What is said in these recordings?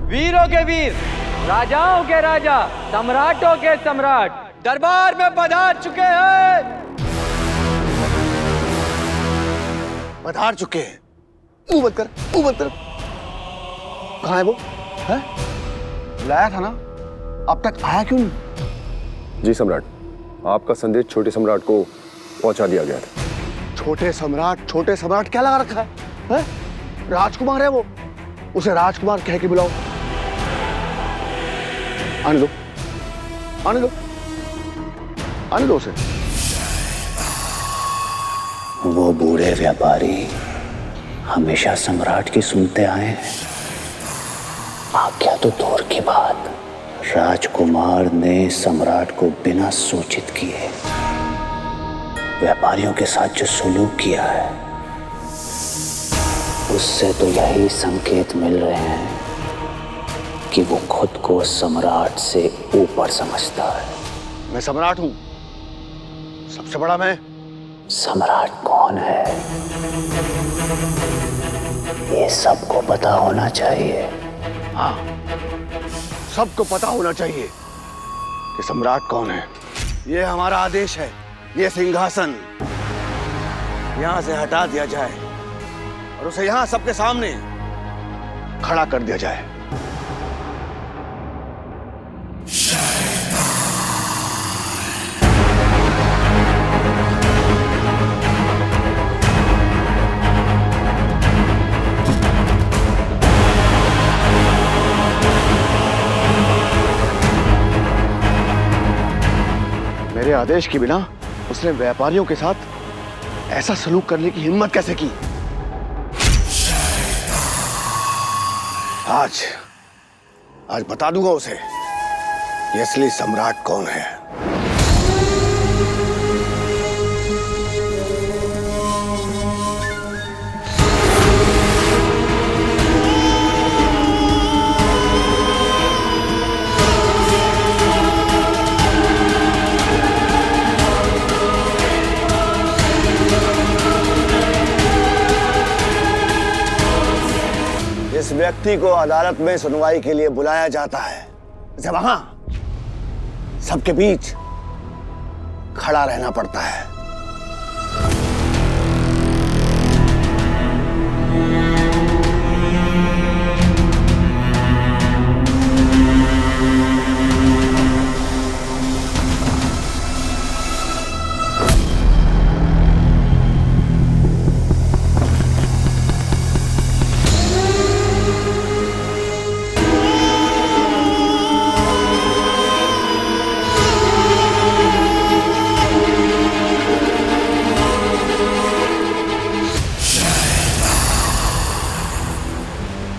वीरों के वीर, राजाओं के राजा, सम्राटों के सम्राट दरबार में पधार चुके हैं। पधार चुके हैं। मुंह बंद कर, मुंह बंद कर। कहाँ है वो? है? लाया था ना, अब तक आया क्यों नहीं? जी सम्राट, आपका संदेश छोटे सम्राट को पहुंचा दिया गया था। छोटे सम्राट क्या लगा रखा है? है? राजकुमार है वो, उसे राजकुमार कह के बुलाओ। आने दो, आने दो, आने दो उसे। वो बूढ़े व्यापारी हमेशा सम्राट की सुनते आए हैं। आज्ञा तो दूर की बात, राजकुमार ने सम्राट को बिना सूचित किए व्यापारियों के साथ जो सुलूक किया है, उससे तो यही संकेत मिल रहे हैं कि वो खुद को सम्राट से ऊपर समझता है। मैं सम्राट हूं, सबसे बड़ा मैं। सम्राट कौन है ये सबको पता होना चाहिए। हाँ, सबको पता होना चाहिए कि सम्राट कौन है। ये हमारा आदेश है, ये सिंहासन यहां से हटा दिया जाए और उसे यहां सबके सामने खड़ा कर दिया जाए। मेरे आदेश के बिना उसने व्यापारियों के साथ ऐसा सलूक करने की हिम्मत कैसे की? आज बता दूंगा उसे कि असली सम्राट कौन है। इस व्यक्ति को अदालत में सुनवाई के लिए बुलाया जाता है, जब वहां सबके बीच खड़ा रहना पड़ता है।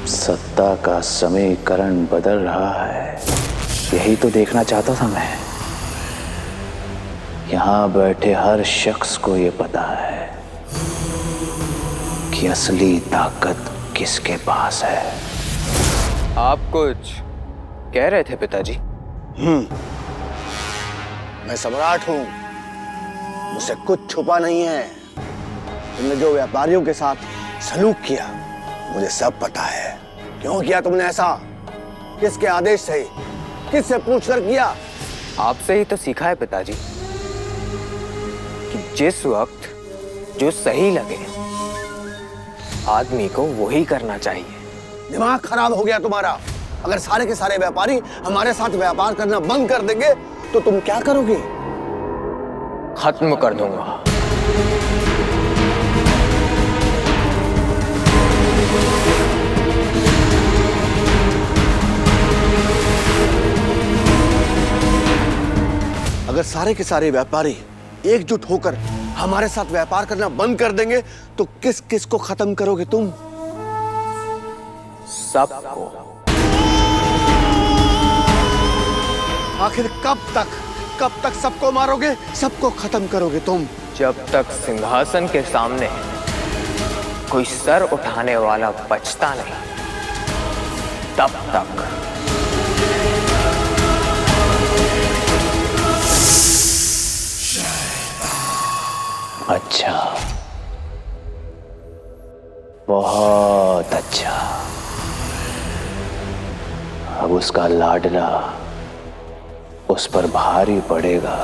सत्ता का समीकरण बदल रहा है, यही तो देखना चाहता था मैं। यहां बैठे हर शख्स को ये पता है कि असली ताकत किसके पास है। आप कुछ कह रहे थे पिताजी? मैं सम्राट हूं, मुझसे कुछ छुपा नहीं है। तुमने जो व्यापारियों के साथ सलूक किया, मुझे सब पता है। क्यों किया तुमने ऐसा? किसके आदेश से, किससे पूछकर किया? आपसे ही तो सीखा है पिताजी कि जिस वक्त जो सही लगे आदमी को वही करना चाहिए। दिमाग खराब हो गया तुम्हारा। अगर सारे के सारे व्यापारी हमारे साथ व्यापार करना बंद कर देंगे तो तुम क्या करोगे? खत्म कर दूंगा। अगर सारे के सारे व्यापारी एकजुट होकर हमारे साथ व्यापार करना बंद कर देंगे तो किस किस को खत्म करोगे तुम? सबको। आखिर कब तक सबको मारोगे, सबको खत्म करोगे तुम? जब तक सिंहासन के सामने कोई सर उठाने वाला बचता नहीं, तब तक। अच्छा, बहुत अच्छा। अब उसका लाडला उस पर भारी पड़ेगा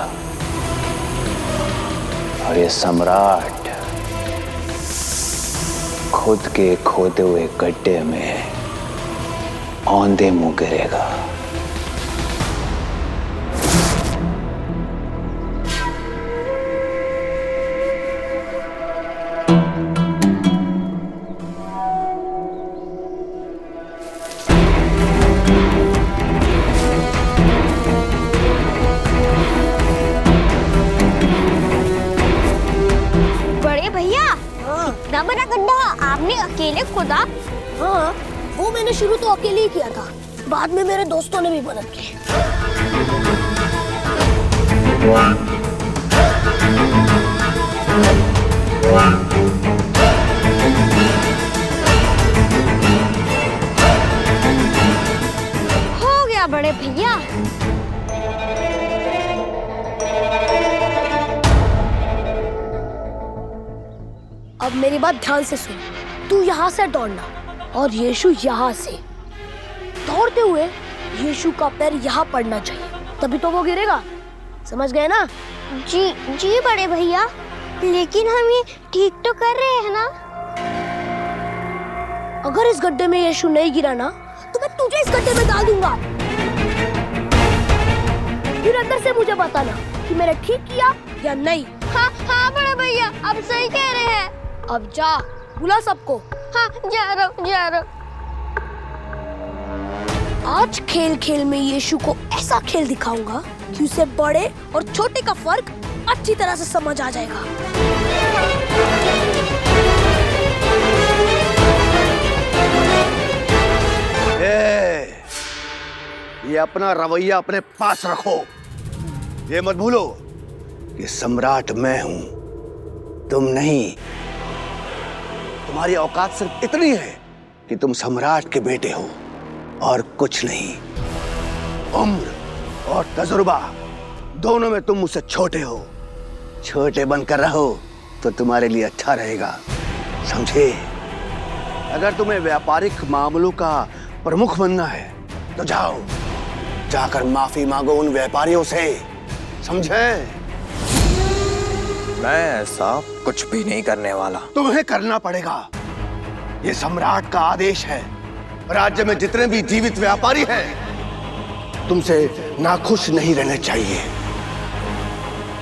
और ये सम्राट खुद के खोदे हुए गड्ढे में औंधे मुंह गिरेगा। इतना बड़ा गड्ढा आपने अकेले खोदा? हाँ, वो मैंने शुरू तो अकेले ही किया था, बाद में मेरे दोस्तों ने भी मदद की। हो गया बड़े भैया। अब मेरी बात ध्यान से सुन, तू यहाँ से दौड़ना और यीशु यहाँ से। दौड़ते हुए यीशु का पैर यहाँ पड़ना चाहिए, तभी तो वो गिरेगा। समझ गए ना? जी जी बड़े भैया, लेकिन हम ये ठीक तो कर रहे हैं ना? अगर इस गड्ढे में यीशु नहीं गिरा ना, तो मैं तुझे इस गड्ढे में डाल दूंगा। फिर अंदर से मुझे बताना कि मैंने ठीक किया या नहीं। हाँ हाँ बड़े भैया, आप सही कह रहे हैं। अब जा, बुला सबको। हाँ, जा रहा हूँ। आज खेल खेल में यीशु को ऐसा खेल दिखाऊंगा कि उसे बड़े और छोटे का फर्क अच्छी तरह से समझ आ जाएगा। ये अपना रवैया अपने पास रखो। ये मत भूलो कि सम्राट मैं हूं, तुम नहीं। तुम्हारी औकात सिर्फ इतनी है कि तुम सम्राट के बेटे हो और कुछ नहीं। उम्र और तजुर्बा दोनों में तुम मुझसे छोटे हो। छोटे बनकर रहो तो तुम्हारे लिए अच्छा रहेगा, समझे? अगर तुम्हें व्यापारिक मामलों का प्रमुख बनना है तो जाओ, जाकर माफी मांगो उन व्यापारियों से, समझे? मैं ऐसा कुछ भी नहीं करने वाला। तुम्हें करना पड़ेगा। ये सम्राट का आदेश है। राज्य में जितने भी जीवित व्यापारी हैं, तुमसे नाखुश नहीं रहने चाहिए।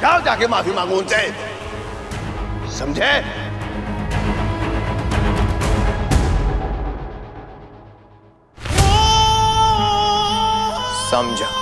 जाओ, जाके माफी मांगो उनसे, समझे? समझा।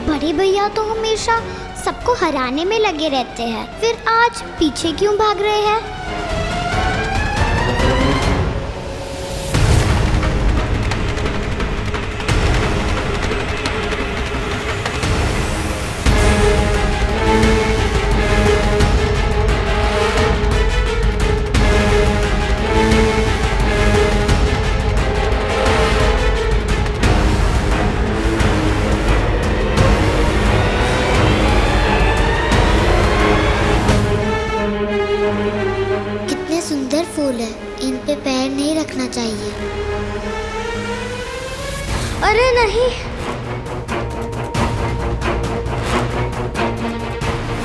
बड़े भैया तो हमेशा सबको हराने में लगे रहते हैं, फिर आज पीछे क्यों भाग रहे हैं? फूल है, इन पे पैर नहीं रखना चाहिए। अरे नहीं,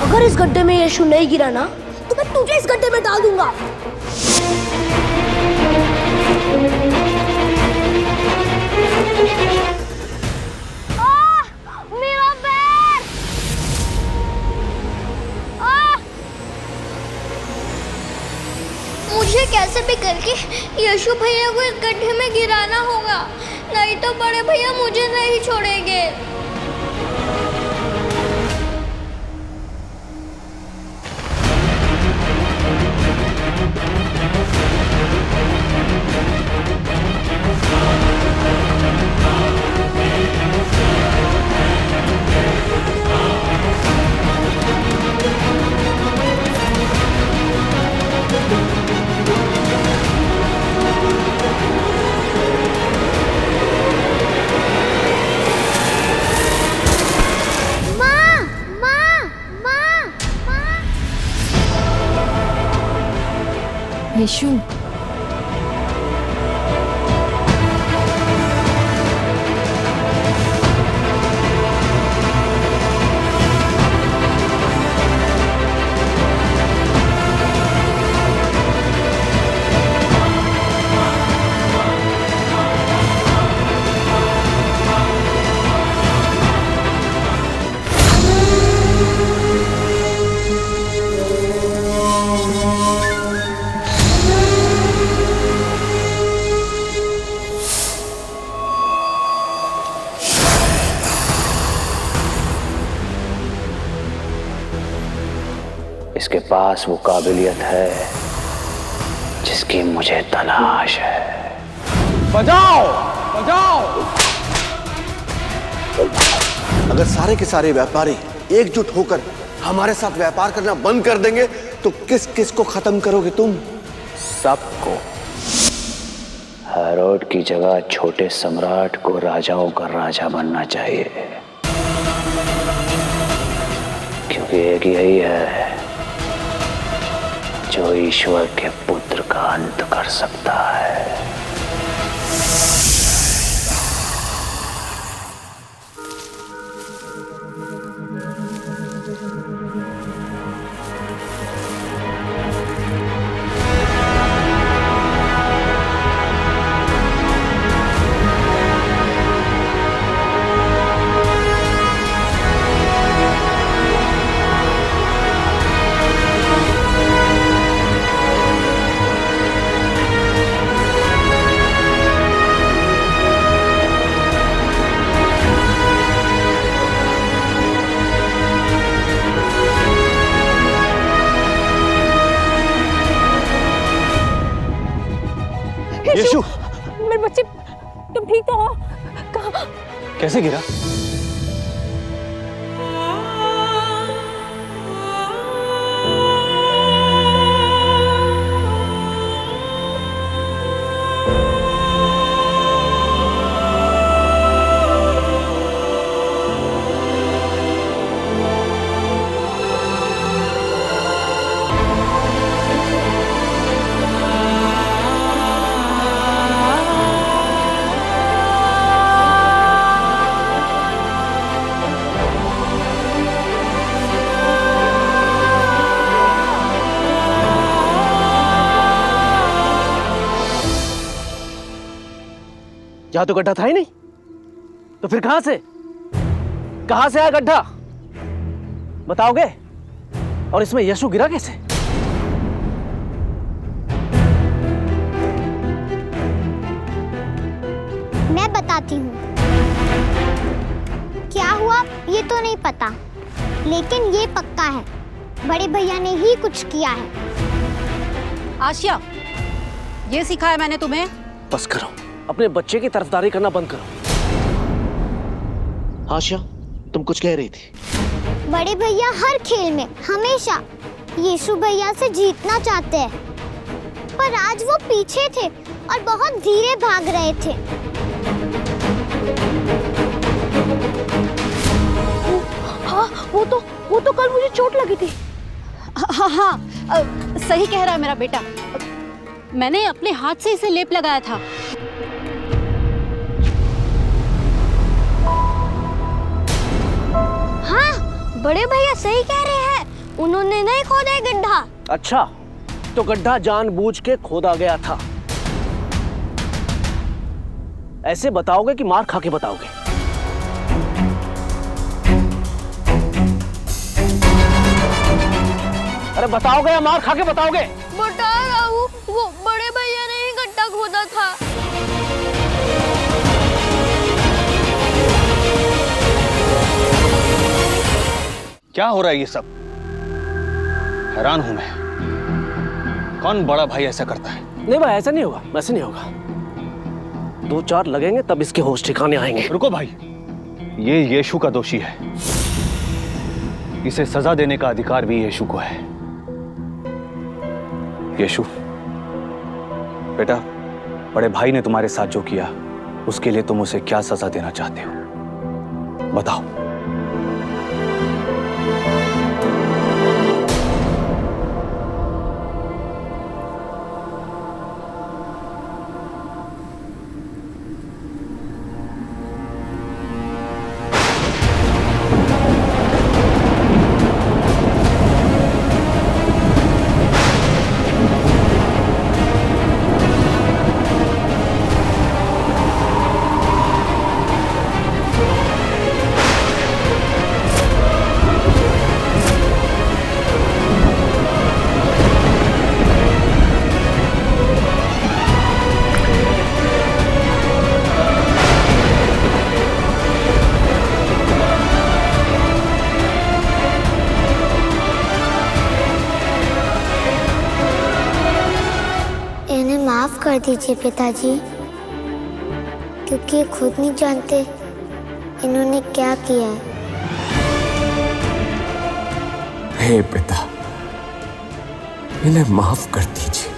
अगर इस गड्ढे में यीशु नहीं गिरा ना तो मैं तुझे इस गड्ढे में डाल दूंगा। मेरा पैर! मुझे कैसे भी करके यीशु भैया को इस गड्ढे में गिराना होगा, नहीं तो बड़े भैया मुझे नहीं छोड़ेंगे। यीशु, इसके पास वो काबिलियत है जिसकी मुझे तलाश है। बजाओ बजाओ। अगर सारे के सारे व्यापारी एकजुट होकर हमारे साथ व्यापार करना बंद कर देंगे तो किस किस को खत्म करोगे तुम? सबको। हेरोड की जगह छोटे सम्राट को राजाओं का राजा बनना चाहिए, क्योंकि एक यही है जो ईश्वर के पुत्र का अंत कर सकता है। यीशु, मेरे बच्चे, तुम ठीक तो हो? कहाँ? कैसे गिरा? यहाँ तो गड्ढा था ही नहीं, तो फिर कहां से आया गड्ढा? बताओगे? और इसमें यीशु गिरा कैसे? मैं बताती हूँ। क्या हुआ ये तो नहीं पता, लेकिन ये पक्का है बड़े भैया ने ही कुछ किया है। आशिया, ये सिखाया मैंने तुम्हें? बस करो, अपने बच्चे की तरफदारी करना बंद करो। आशिया, तुम कुछ कह रही थी। बड़े भैया हर खेल में हमेशा यीशु भैया से जीतना चाहते हैं, पर आज वो पीछे थे और बहुत धीरे भाग रहे थे। हाँ, वो तो कल मुझे चोट लगी थी। हाँ, सही कह रहा है मेरा बेटा। मैंने अपने हाथ से इसे लेप लगाया था। हाँ, बड़े भैया सही कह रहे हैं, उन्होंने नहीं खोदा है गड्ढा। अच्छा, तो गड्ढा जानबूझ के खोदा गया था। ऐसे बताओगे कि मार खा के बताओगे? अरे बताओगे या मार खा के बताओगे? बता रहा हूँ, वो बड़े भैया ने ही गड्ढा खोदा था। क्या हो रहा है ये सब? हैरान हूं मैं। कौन बड़ा भाई ऐसा करता है? नहीं भाई, ऐसा नहीं होगा, वैसे नहीं होगा। 2-4 लगेंगे तब इसके होश ठिकाने आएंगे। रुको भाई, ये यीशु का दोषी है। इसे सजा देने का अधिकार भी यीशु को है। यीशु बेटा, बड़े भाई ने तुम्हारे साथ जो किया उसके लिए तुम उसे क्या सजा देना चाहते हो, बताओ। माफ कर दीजिए पिताजी, क्योंकि ये खुद नहीं जानते इन्होंने क्या किया है। हे पिता, इन्हें माफ कर दीजिए,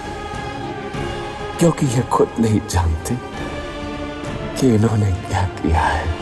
क्योंकि ये खुद नहीं जानते कि इन्होंने क्या किया है।